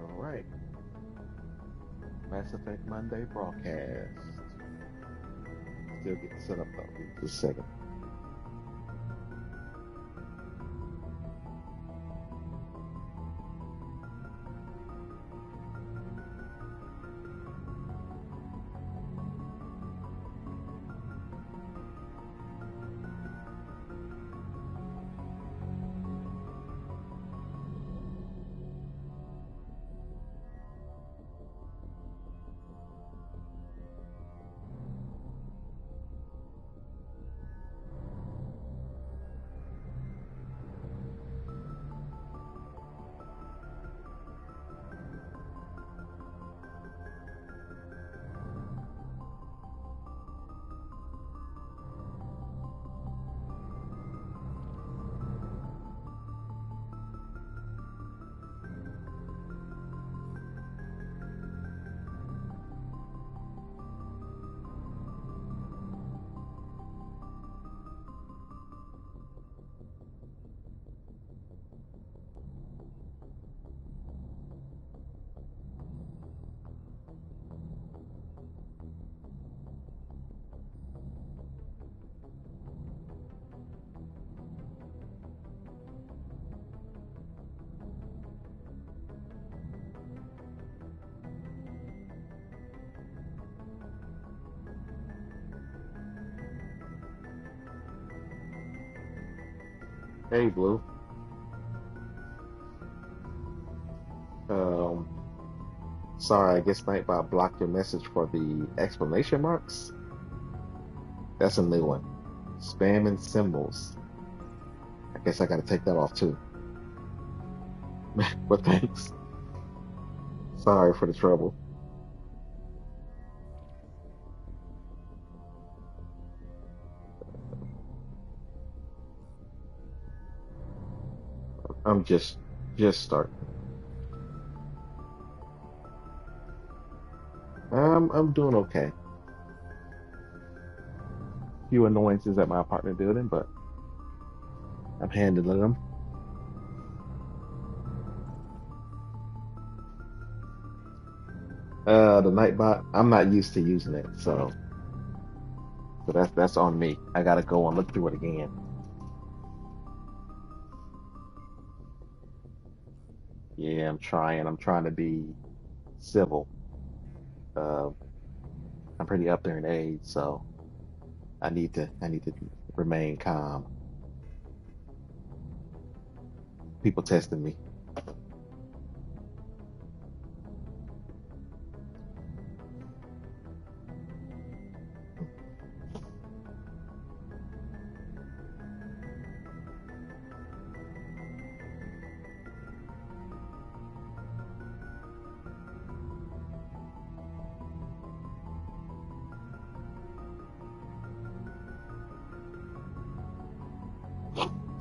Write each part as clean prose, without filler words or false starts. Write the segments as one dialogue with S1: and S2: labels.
S1: All right. Mass Effect Monday broadcast. Still getting set up though. Give me just a second. Hey, Blue. Um, Sorry, I guess Nightbot blocked your message for the exclamation marks. That's a new one. Spamming symbols. I guess I gotta take that off too. But thanks. Sorry for the trouble. I'm just starting. I'm doing okay. Few annoyances at my apartment building, but I'm handling them. The Nightbot, I'm not used to using it, so that's on me. I gotta go and look through it again. Yeah, I'm trying. I'm trying to be civil. Uh, I'm pretty up there in age, so I need to remain calm. People testing me.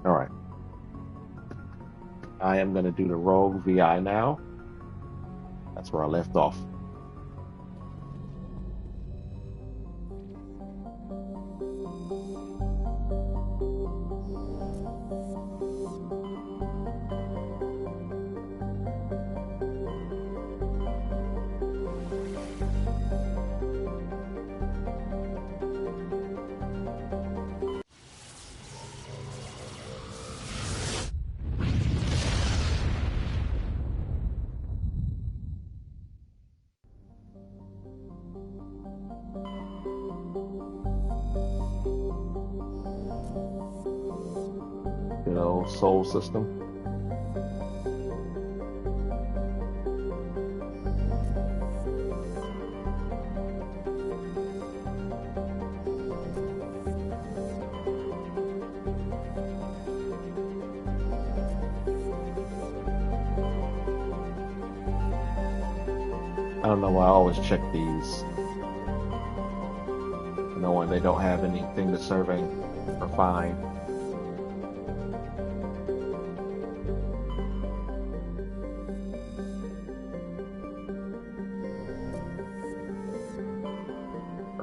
S1: All right, I am gonna do the Rogue VI now. That's where I left off. You know, Soul System. I don't know why I always check these, knowing they don't have anything to survey or find.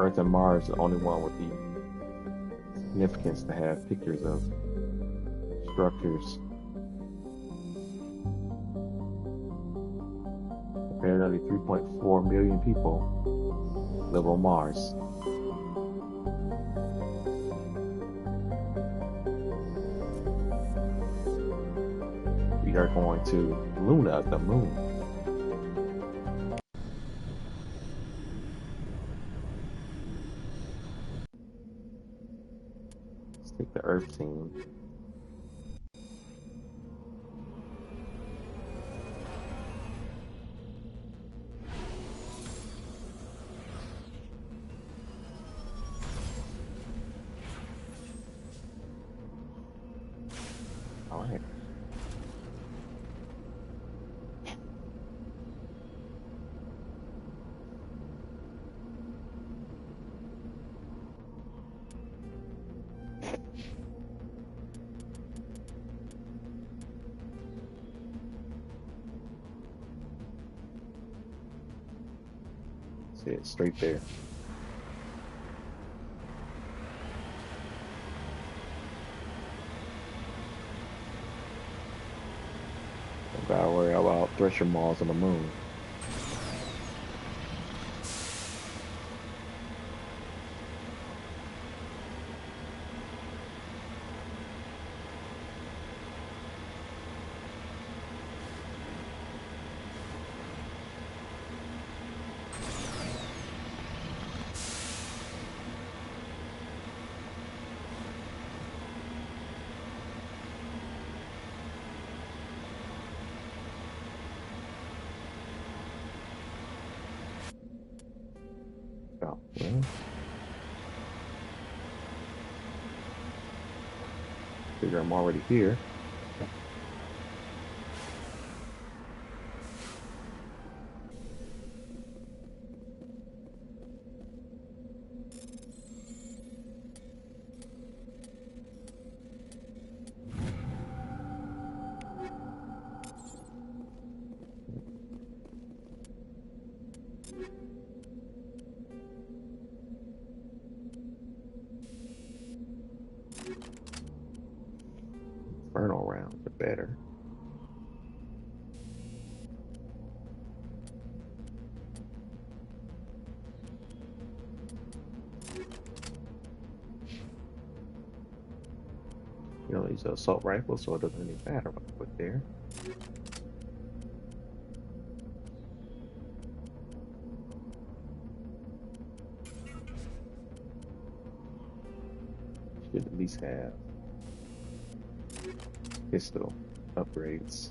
S1: Earth and Mars, the only one with the significance to have pictures of structures. Apparently, 3.4 million people live on Mars. We are going to Luna, the moon. Let's take the Earth scene. All right. See it straight there. Don't gotta worry about Thresher Mars on the moon. Oh, well, figure I'm already here. Infernal rounds are better. You know, these assault rifles, so it doesn't really matter what I put there. Should at least have pistol upgrades.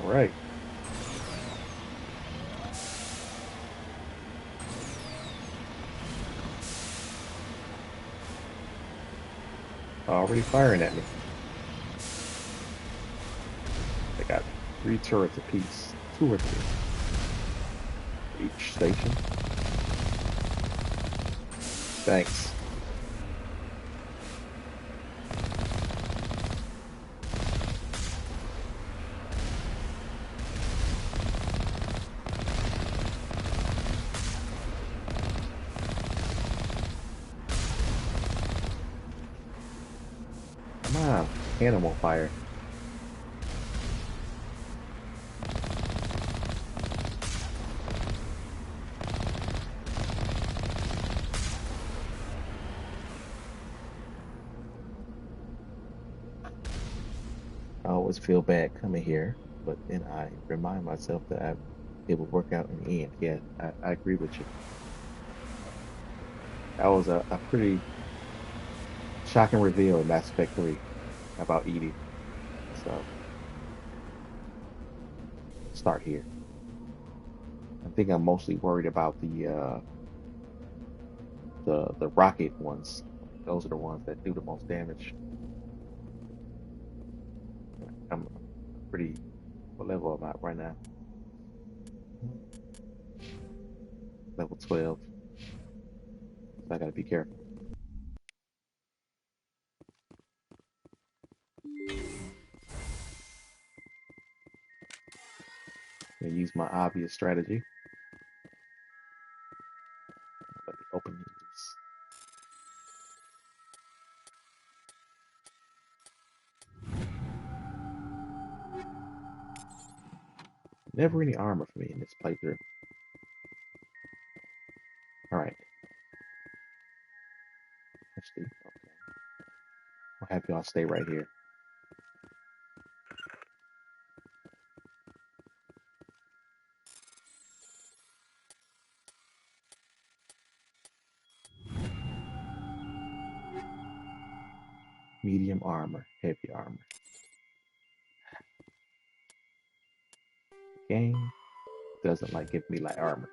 S1: All right. Already firing at me. They got 3 turrets apiece. 2 or 3. Each station. Thanks. Come on. Animal fire. I always feel bad coming here, but then I remind myself that it will work out in the end. Yeah, I agree with you. That was a pretty shocking reveal in Mass Effect 3 about Edie. So start here. I think I'm mostly worried about the rocket ones. Those are the ones that do the most damage. I'm pretty what level am I at right now? Level 12. So I gotta be careful. And use my obvious strategy. Let me open these. Never any armor for me in this playthrough. All right. Actually, okay. I'll have y'all stay right here. Medium armor, heavy armor. The game doesn't like giving me light armor.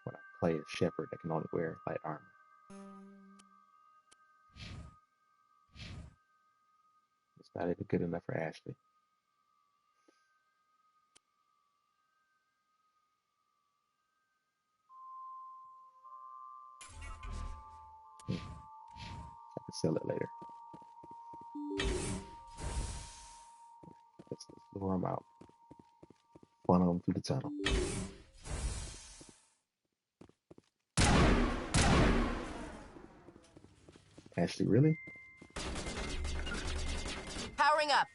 S1: When I play a Shepherd, I can only wear light armor. It's not even good enough for Ashley. I can sell it later. Let's lure them out. Funnel them through the tunnel. Ashley, really?
S2: Powering up.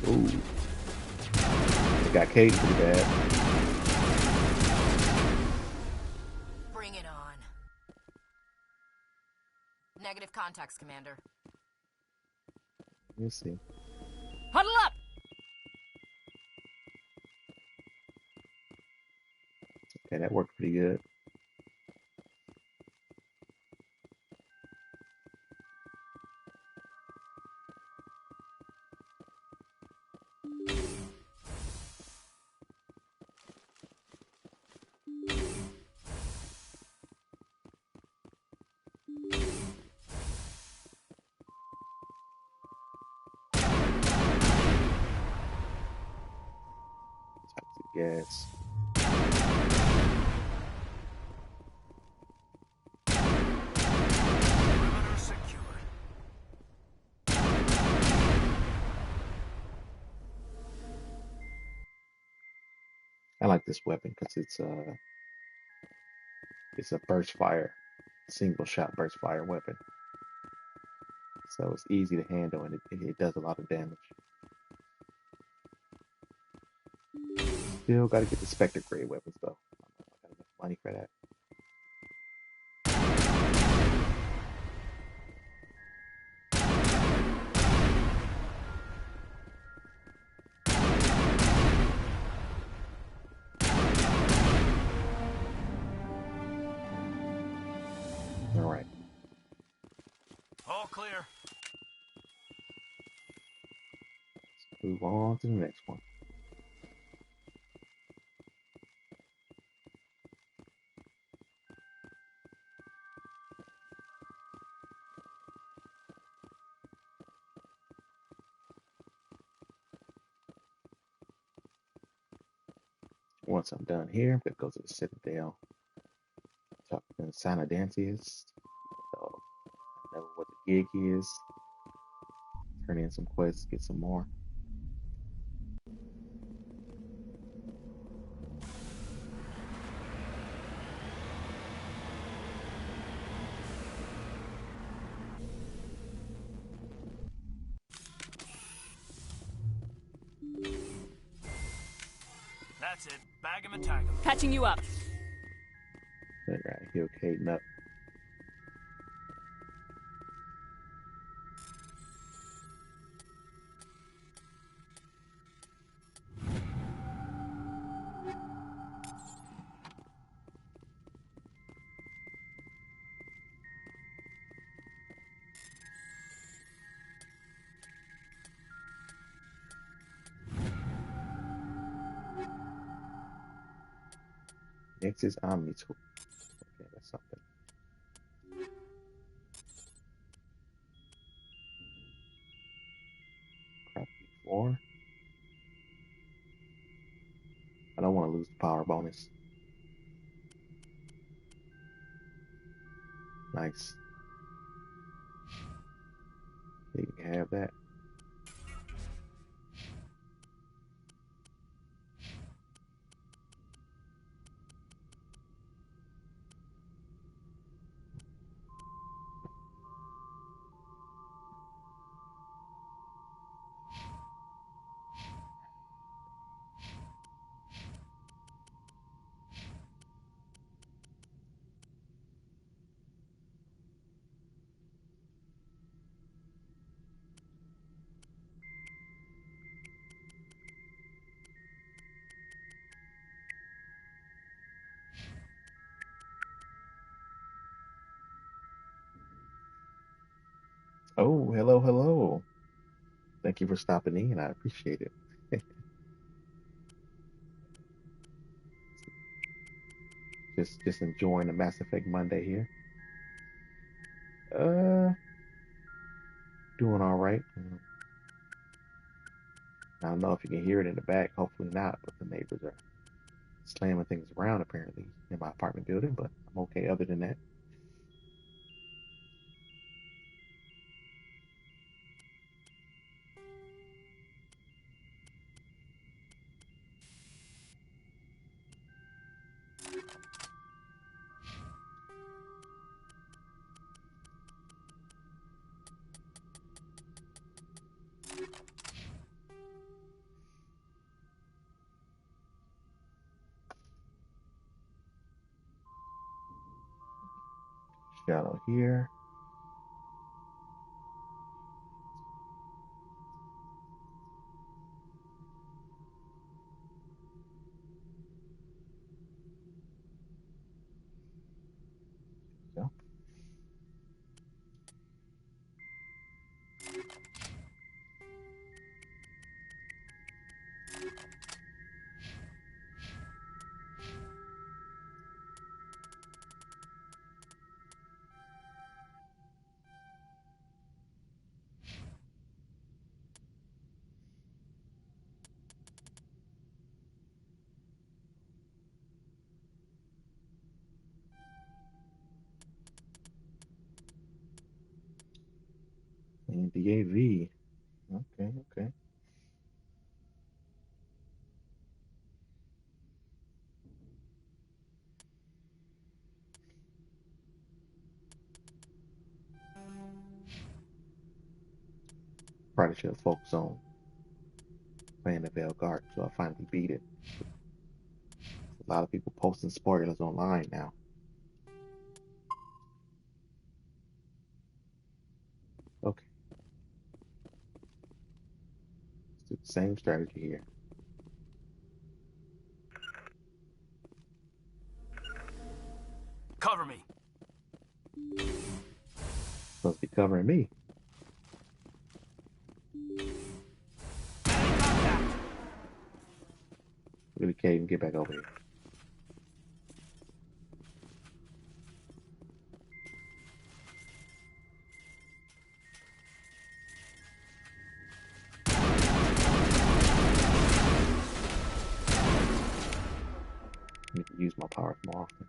S1: Ooh. It got Cade pretty bad.
S2: Bring it on. Negative contacts, Commander.
S1: We'll see.
S2: Huddle up!
S1: Okay, that worked pretty good. Toxic gas.
S3: Perimeter secure.
S1: I like this weapon because it's a burst fire, single shot burst fire weapon. So it's easy to handle and it does a lot of damage. Still got to get the Spectre grade weapons though. I got enough money for that. All right.
S3: All clear.
S1: Let's move on to the next one. Once I'm done here, I'm gonna go to the Citadel. Talk to Sinadantius. So I know what the gig is. Turn in some quests, get some more.
S3: That's it. Bag him and tag him.
S4: Patching you up.
S1: All right, he'll Caden up. Next is Omni tool. Okay, that's something. Crappy floor. I don't want to lose the power bonus. Nice. You can have that. Oh, hello, hello. Thank you for stopping in. I appreciate it. Just enjoying the Mass Effect Monday here. Uh, doing all right. I don't know if you can hear it in the back. Hopefully not, but the neighbors are slamming things around apparently in my apartment building, but I'm okay other than that. Shadow here. So, and the AV. Okay, okay. Probably should have focused on playing the Veilguard, so I finally beat it. A lot of people posting spoilers online now. Okay, let's do the same strategy here.
S3: Cover me.
S1: Supposed to be covering me. Really can't even get back over here. I need to use my powers more often.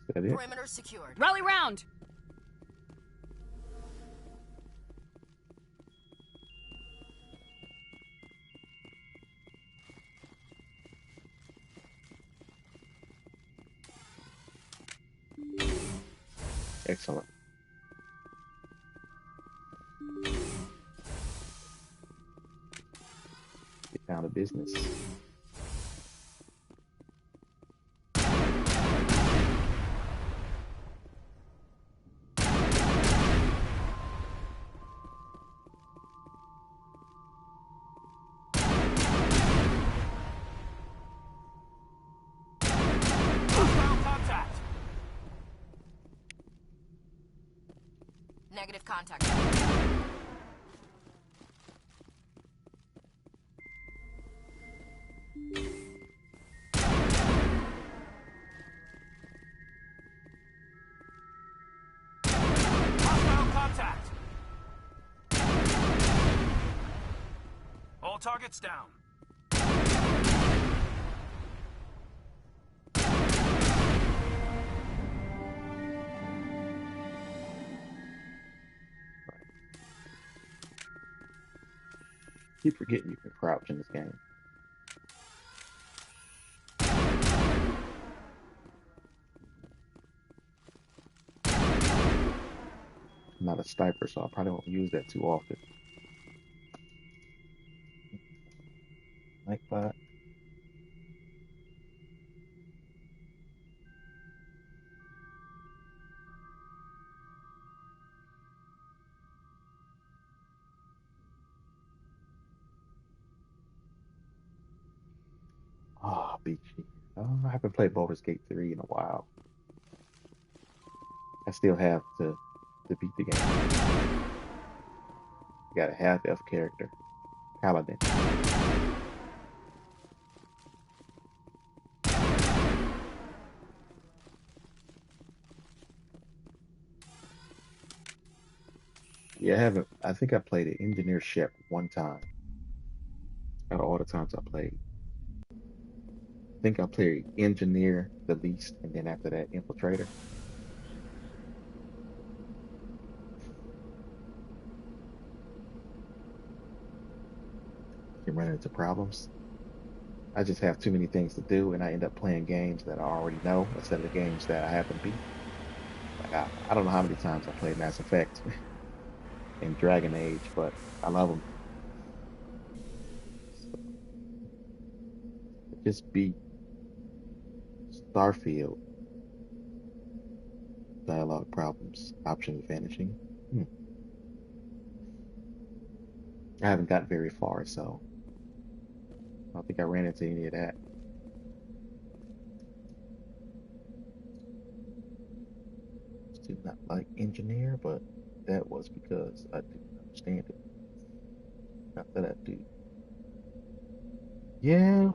S1: Is that it?
S2: Perimeter secured.
S4: Rally round.
S1: Excellent. Get down to business.
S3: Hostile contact.
S2: Negative contact.
S3: Hostile contact. All targets down.
S1: Keep forgetting you can crouch in this game. I'm not a sniper, so I probably won't use that too often. Nightbot. Ah, Beachy. Oh, I haven't played Baldur's Gate 3 in a while. I still have to beat the game. You got a half elf character, Paladin. Yeah, I haven't. I think I played an Engineer Shep one time out of all the times I played. I think I played Engineer the least, and then after that, Infiltrator. You run into problems. I just have too many things to do, and I end up playing games that I already know instead of the games that I haven't beat. Like I don't know how many times I played Mass Effect and Dragon Age, but I love them. So just beat Starfield. Dialogue problems, options vanishing. Hmm. I haven't got very far, so I don't think I ran into any of that. Still not like Engineer, but that was because I didn't understand it. Not that I do. Yeah,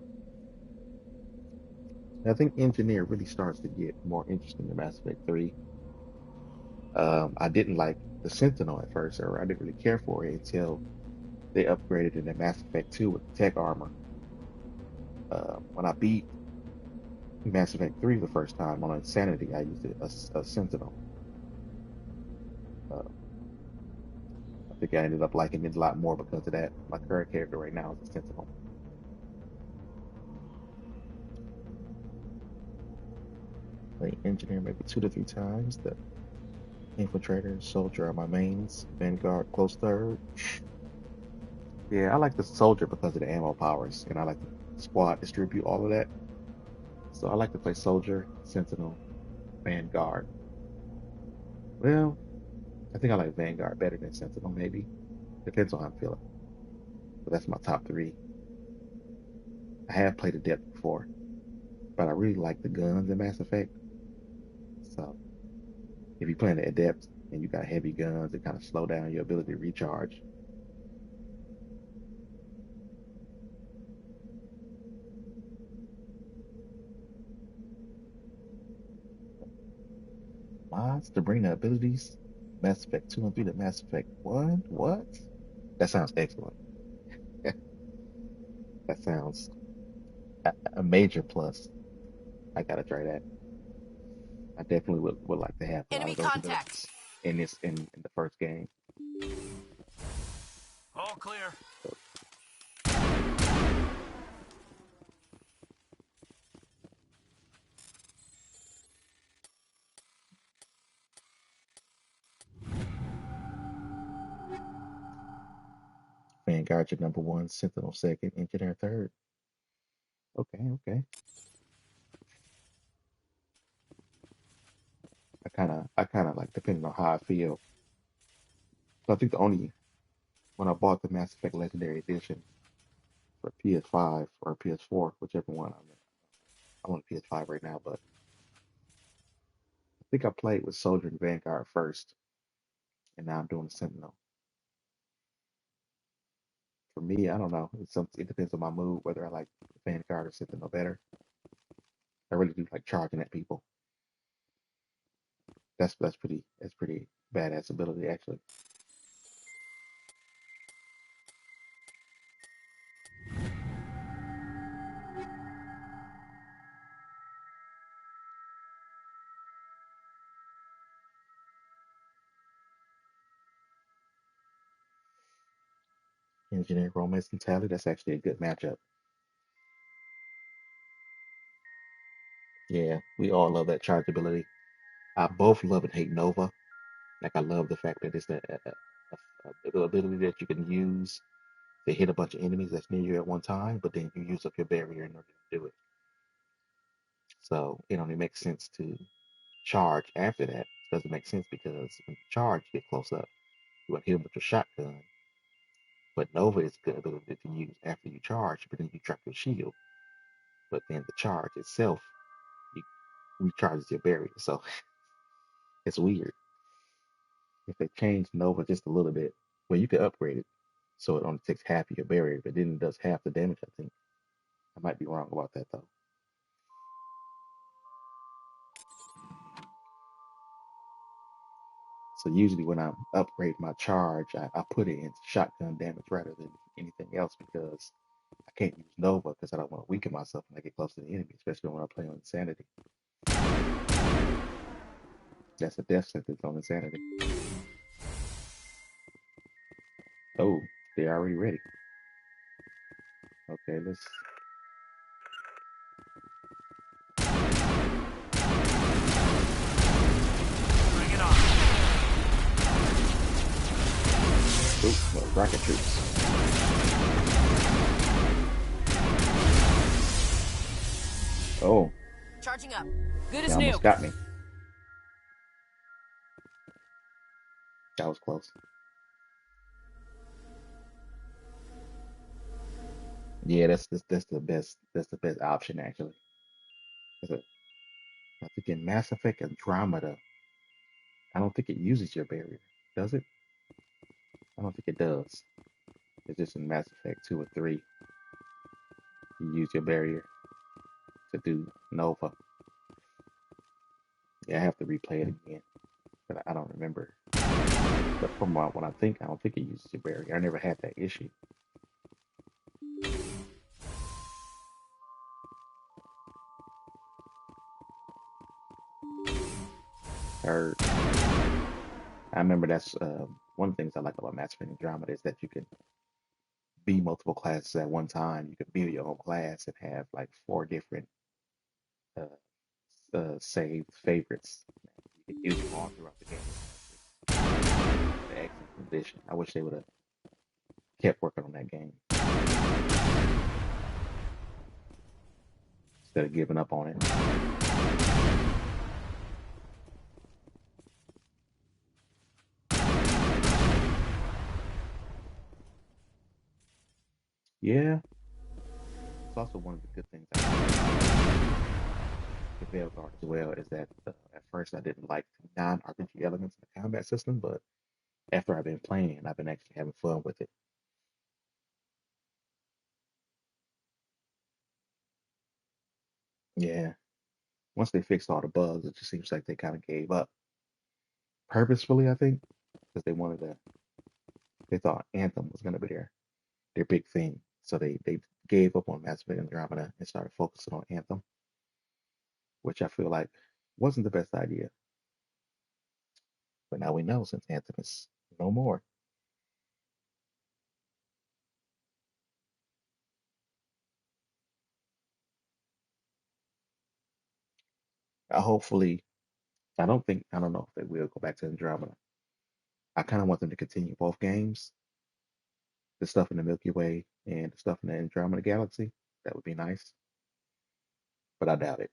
S1: I think Engineer really starts to get more interesting in Mass Effect 3. I didn't like the Sentinel at first, or I didn't really care for it until they upgraded it in Mass Effect 2 with the tech armor. When I beat Mass Effect 3 the first time on Insanity, I used a Sentinel. Uh, I think I ended up liking it a lot more because of that. My current character right now is a Sentinel. Play Engineer maybe 2 to 3 times. The Infiltrator, Soldier are my mains. Vanguard close third. Yeah, I like the Soldier because of the ammo powers, and I like the squad distribute all of that. So I like to play Soldier, Sentinel, Vanguard. Well, I think I like Vanguard better than Sentinel, maybe. Depends on how I'm feeling. But that's my top three. I have played Adept before, but I really like the guns in Mass Effect. So if you're playing the Adept and you got heavy guns, it kind of slow down your ability to recharge. Mods to bring the abilities Mass Effect 2 and 3 to Mass Effect 1? What? That sounds excellent. That sounds a major plus. I gotta try that. I definitely would like to have a lot
S2: Enemy
S1: of those
S2: contact.
S1: abilities in in the first game.
S3: All clear.
S1: So Vanguard your number one, Sentinel second, Engineer third. Okay, okay. I kind of like depending on how I feel. So I think the only when I bought the Mass Effect Legendary Edition for PS5 or PS4, whichever one I'm on PS5 right now, but I think I played with Soldier and Vanguard first, and now I'm doing the Sentinel. For me, I don't know. It depends on my mood whether I like Vanguard or Sentinel better. I really do like charging at people. That's pretty badass ability actually. Engineer Romance and Tally, that's actually a good matchup. Yeah, we all love that charge ability. I both love and hate Nova. Like I love the fact that it's a ability that you can use to hit a bunch of enemies that's near you at one time, but then you use up your barrier in order to do it. So it only makes sense to charge after that. It doesn't make sense because when you charge, you get close up. You want to hit them with your shotgun, but Nova is a good ability to use after you charge, but then you drop your shield. But then the charge itself, you recharges your barrier. So it's weird. If they change Nova just a little bit, well, you could upgrade it so it only takes half of your barrier, but then it does half the damage, I think. I might be wrong about that though. So usually when I upgrade my charge, I put it into shotgun damage rather than anything else because I can't use Nova because I don't want to weaken myself when I get close to the enemy, especially when I play on Insanity. That's a death sentence on Insanity. Oh, they're already ready. Okay, let's.
S3: Bring it on.
S1: Oh, well, rocket troops. Oh,
S2: Charging up.
S4: Good
S1: they
S4: as new.
S1: almost got me. That was close. Yeah, that's the best. That's the best option actually. 'Cause I think in Mass Effect Andromeda, I don't think it uses your barrier, does it? I don't think it does. It's just in Mass Effect 2 or 3, you use your barrier to do Nova. Yeah, I have to replay it again, but I don't remember. But from what I think, I don't think it uses your barrier. I never had that issue. Or I remember that's one of the things I like about Mass Effect Andromeda is that you can be multiple classes at one time. You can build your own class and have like four different uh, saved favorites. You can use them all throughout the game. The excellent addition. I wish they would have kept working on that game instead of giving up on it. Yeah, it's also one of the good things about the Veilguard as well is that at first I didn't like the non-RPG elements of the combat system, but after I've been playing, I've been actually having fun with it. Yeah, once they fixed all the bugs, it just seems like they kind of gave up purposefully, I think, because they thought Anthem was going to be their big thing, so they gave up on Mass Effect Andromeda and started focusing on Anthem, which I feel like wasn't the best idea. But now we know since Anthem is no more. Hopefully, I don't know if they will go back to Andromeda. I kind of want them to continue both games the stuff in the Milky Way and the stuff in the Andromeda Galaxy. That would be nice, but I doubt it.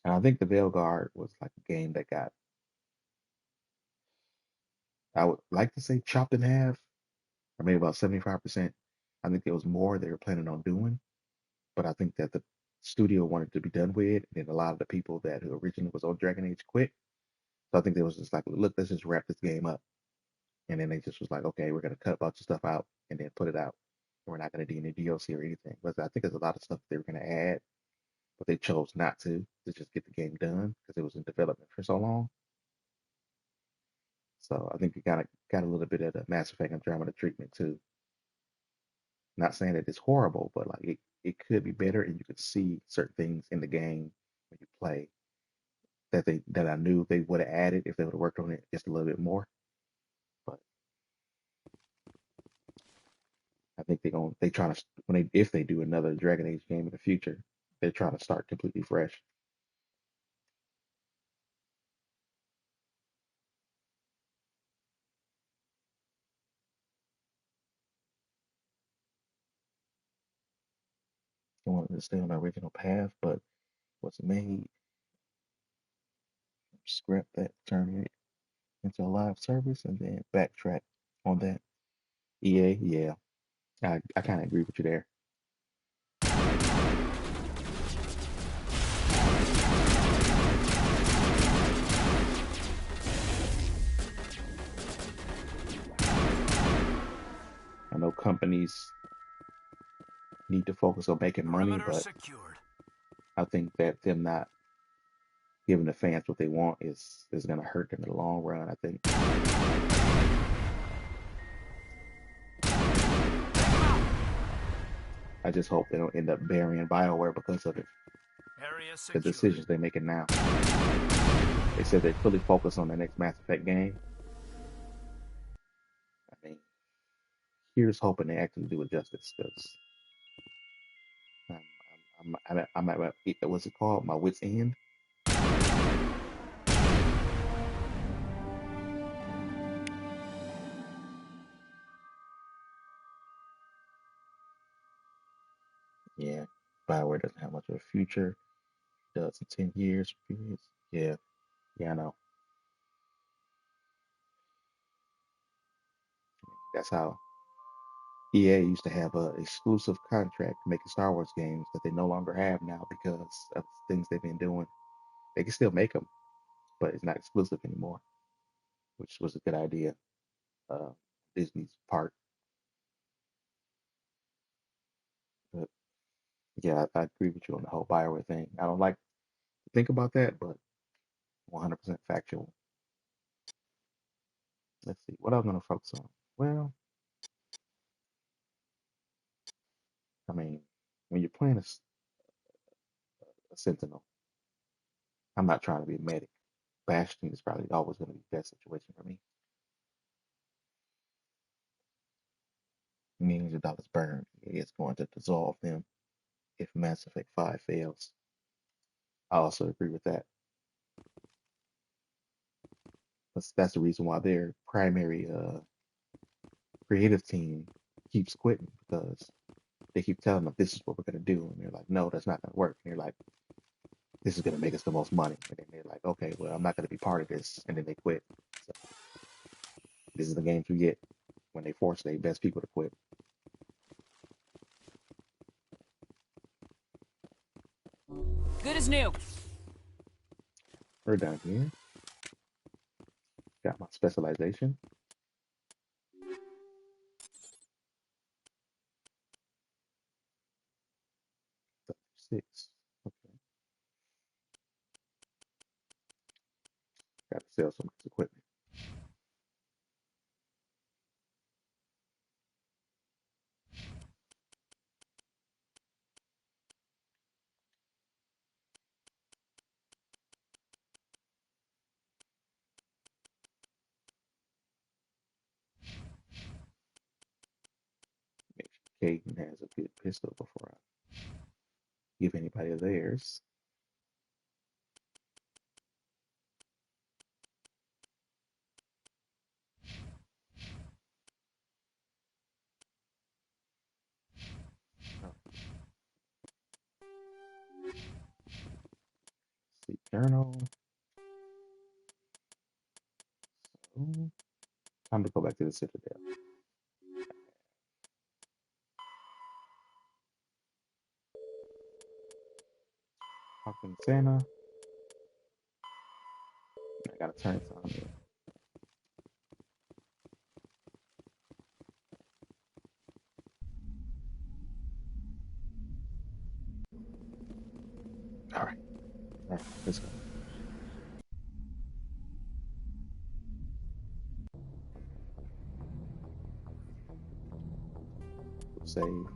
S1: And I think the Veil Guard was like a game that got, I would like to say, chopped in half, or maybe about 75%. I think there was more they were planning on doing, but I think that the studio wanted to be done with, and a lot of the people that who originally was on Dragon Age quit. So I think they was just like, look, let's just wrap this game up. And then they just was like, okay, we're gonna cut a bunch of stuff out and then put it out. We're not gonna do any DLC or anything. But I think there's a lot of stuff they were gonna add, but they chose not to just get the game done because it was in development for so long. So I think it kind of got a little bit of the Mass Effect Andromeda treatment too. Not saying that it's horrible, but like it could be better, and you could see certain things in the game when you play that I knew they would have added if they would have worked on it just a little bit more. But I think they trying to when they if they do another Dragon Age game in the future, they're trying to start completely fresh. They wanted to stay on the original path, but was made scrap that, turn it into a live service, and then backtrack on that. EA, yeah, I kind of agree with you there. I know companies need to focus on making money,
S3: Perimeter
S1: but
S3: secured.
S1: I think that them not giving the fans what they want is going to hurt them in the long run. I think. I just hope they don't end up burying BioWare because of it,
S3: Area
S1: the
S3: secured.
S1: decisions they're making now. They said they fully focus on the next Mass Effect game. I mean, here's hoping they actually do it justice because I'm at what's it called? My wit's end. Yeah, BioWare doesn't have much of a future. Does in 10 years, periods. Yeah, yeah, I know. That's how EA used to have a exclusive contract making Star Wars games that they no longer have now because of things they've been doing. They can still make them, but it's not exclusive anymore, which was a good idea. Uh, Disney's part, but yeah, I agree with you on the whole Bioware thing. I don't like to think about that, but 100% factual. Let's see what I'm gonna focus on. Well, I mean, when you're playing a Sentinel, I'm not trying to be a medic. Bastion is probably always going to be the best situation for me. Millions of dollars burned. It's going to dissolve them if Mass Effect 5 fails. I also agree with that. That's the reason why their primary creative team keeps quitting because they keep telling them this is what we're going to do. And they're like, no, that's not going to work. And they're like, this is going to make us the most money. And then they're like, okay, well, I'm not going to be part of this. And then they quit. So this is the games we get when they force their best people to quit.
S2: Good as new.
S1: We're done here. Got my specialization. 6. Okay. Got to sell some equipment. Make sure Caden has a good pistol before I give anybody of theirs. Journal. Time to go back to the Citadel. Talking to Santa. I gotta turn something in. All right. All right. Let's go. Save.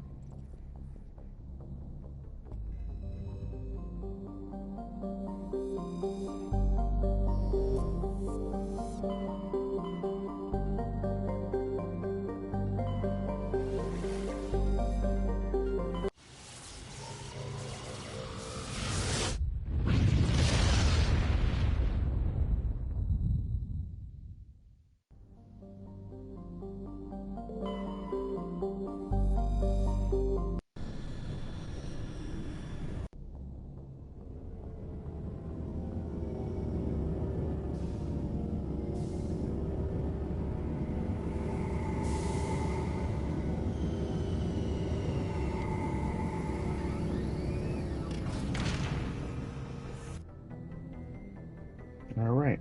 S1: All right.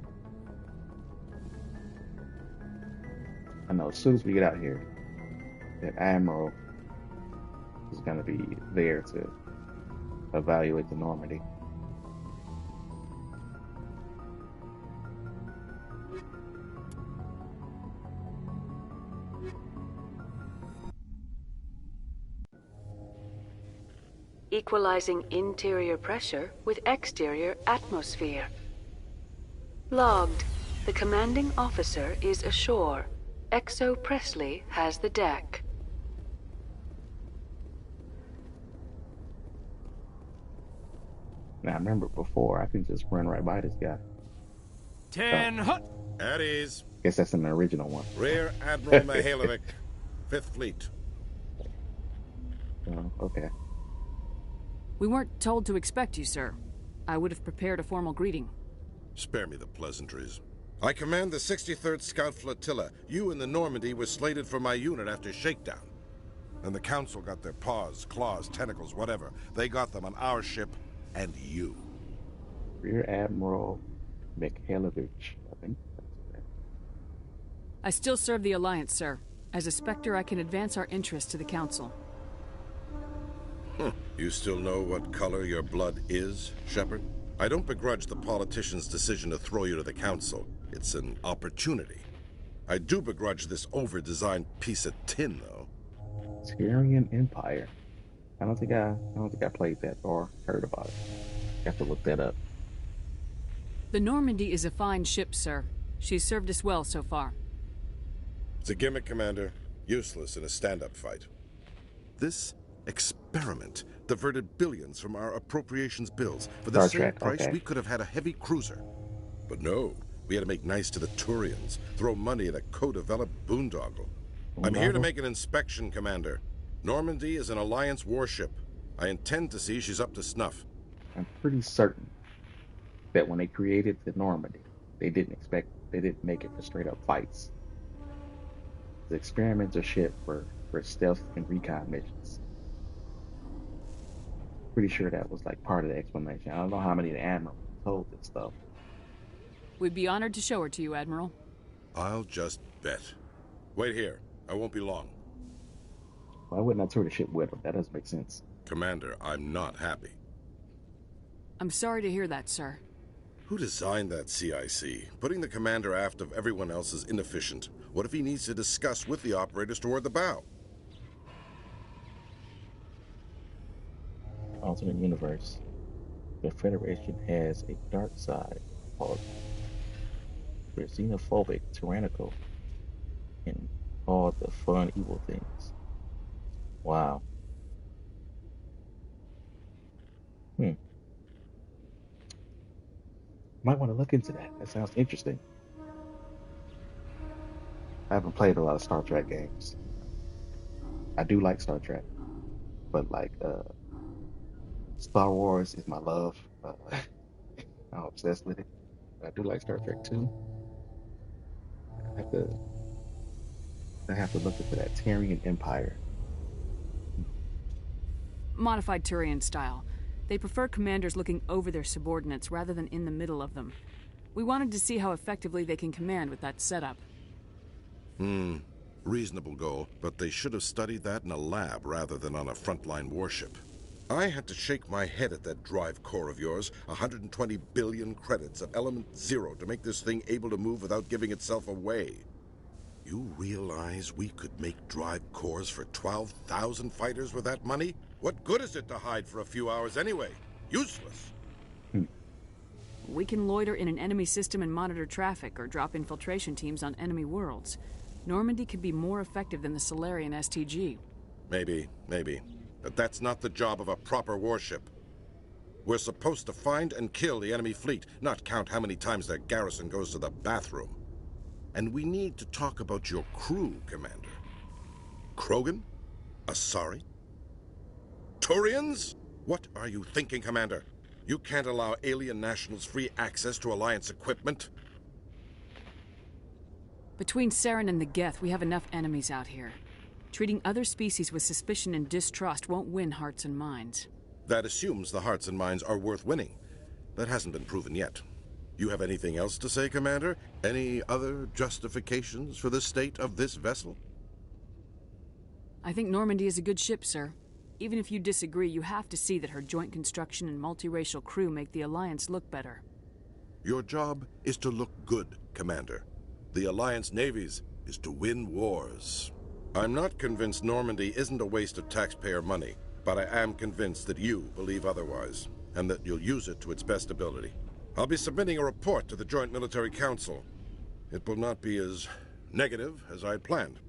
S1: I know as soon as we get out here, that Admiral is gonna be there to evaluate the Normandy.
S4: Equalizing interior pressure with exterior atmosphere. Logged. The commanding officer is ashore. Exo Presley has the deck.
S1: Now, I remember before, I could just run right by this guy.
S3: 10 hut.
S5: At ease.
S1: Guess that's an original one.
S5: Rear Admiral Mihailovic, 5th Fleet.
S1: Oh, okay.
S2: We weren't told to expect you, sir. I would have prepared a formal greeting.
S5: Spare me the pleasantries. I command the 63rd Scout Flotilla. You and the Normandy were slated for my unit after shakedown. And the Council got their paws, claws, tentacles, whatever. They got them on our ship and you.
S1: Rear Admiral Mikhailovich, I think.
S2: I still serve the Alliance, sir. As a Spectre, I can advance our interests to the Council.
S5: You still know what color your blood is, Shepard? I don't begrudge the politician's decision to throw you to the Council. It's an opportunity. I do begrudge this over-designed piece of tin, though.
S1: Tyrian Empire. I don't think I played that or heard about it. Have to look that up.
S2: The Normandy is a fine ship, sir. She's served us well so far.
S5: It's a gimmick, Commander. Useless in a stand-up fight. This experiment diverted billions from our appropriations bills. For the same price, we could have had a heavy cruiser. But no, we had to make nice to the Turians, throw money at a co-developed boondoggle. I'm here to make an inspection, Commander. Normandy is an Alliance warship. I intend to see she's up to snuff.
S1: I'm pretty certain that when they created the Normandy, they didn't make it for straight up fights. The experimenter ship for stealth and recon missions. Pretty sure that was like part of the explanation. I don't know how many the Admiral told this stuff.
S2: We'd be honored to show her to you, Admiral.
S5: I'll just bet. Wait here. I won't be long.
S1: Why wouldn't I tour the ship with him? That doesn't make sense.
S5: Commander, I'm not happy.
S2: I'm sorry to hear that, sir.
S5: Who designed that CIC? Putting the commander aft of everyone else is inefficient. What if he needs to discuss with the operators toward the bow?
S1: Alternate universe. The Federation has a dark side called they're xenophobic, tyrannical, and all the fun, evil things. Wow. Might want to look into that. That sounds interesting. I haven't played a lot of Star Trek games. I do like Star Trek, but like Star Wars is my love. I'm obsessed with it. I do like Star Trek too. I have to look into that Turian Empire.
S2: Modified Turian style. They prefer commanders looking over their subordinates rather than in the middle of them. We wanted to see how effectively they can command with that setup.
S5: Reasonable goal, but they should have studied that in a lab rather than on a frontline warship. I had to shake my head at that drive core of yours. 120 billion credits of element 0 to make this thing able to move without giving itself away. You realize we could make drive cores for 12,000 fighters with that money? What good is it to hide for a few hours anyway? Useless.
S2: We can loiter in an enemy system and monitor traffic or drop infiltration teams on enemy worlds. Normandy could be more effective than the Salarian STG.
S5: Maybe. But that's not the job of a proper warship. We're supposed to find and kill the enemy fleet, not count how many times their garrison goes to the bathroom. And we need to talk about your crew, Commander. Krogan? Asari? Turians? What are you thinking, Commander? You can't allow alien nationals free access to Alliance equipment?
S2: Between Saren and the Geth, we have enough enemies out here. Treating other species with suspicion and distrust won't win hearts and minds.
S5: That assumes the hearts and minds are worth winning. That hasn't been proven yet. You have anything else to say, Commander? Any other justifications for the state of this vessel?
S2: I think Normandy is a good ship, sir. Even if you disagree, you have to see that her joint construction and multiracial crew make the Alliance look better.
S5: Your job is to look good, Commander. The Alliance navies is to win wars. I'm not convinced Normandy isn't a waste of taxpayer money, but I am convinced that you believe otherwise, and that you'll use it to its best ability. I'll be submitting a report to the Joint Military Council. It will not be as negative as I'd planned.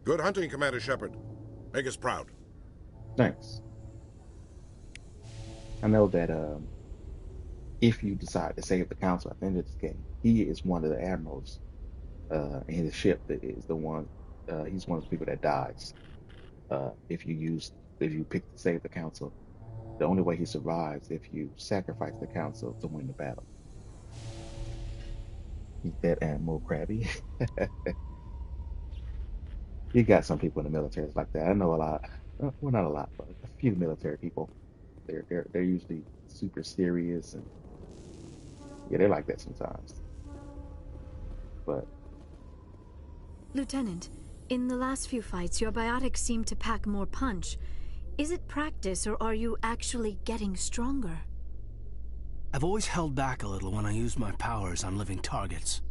S5: Good hunting, Commander Shepard. Make us proud.
S1: Thanks. I know that if you decide to save the council at the end of this game, he is one of the admirals in his ship that is the one. He's one of the people that dies. If you pick to save the council, the only way he survives if you sacrifice the council to win the battle. He's that Admiral Krabby. You got some people in the military like that. I know a lot. Well, not a lot, but a few military people. They're usually super serious, and yeah, they're like that sometimes. But
S6: Lieutenant, in the last few fights, your biotics seem to pack more punch. Is it practice, or are you actually getting stronger?
S3: I've always held back a little when I used my powers on living targets.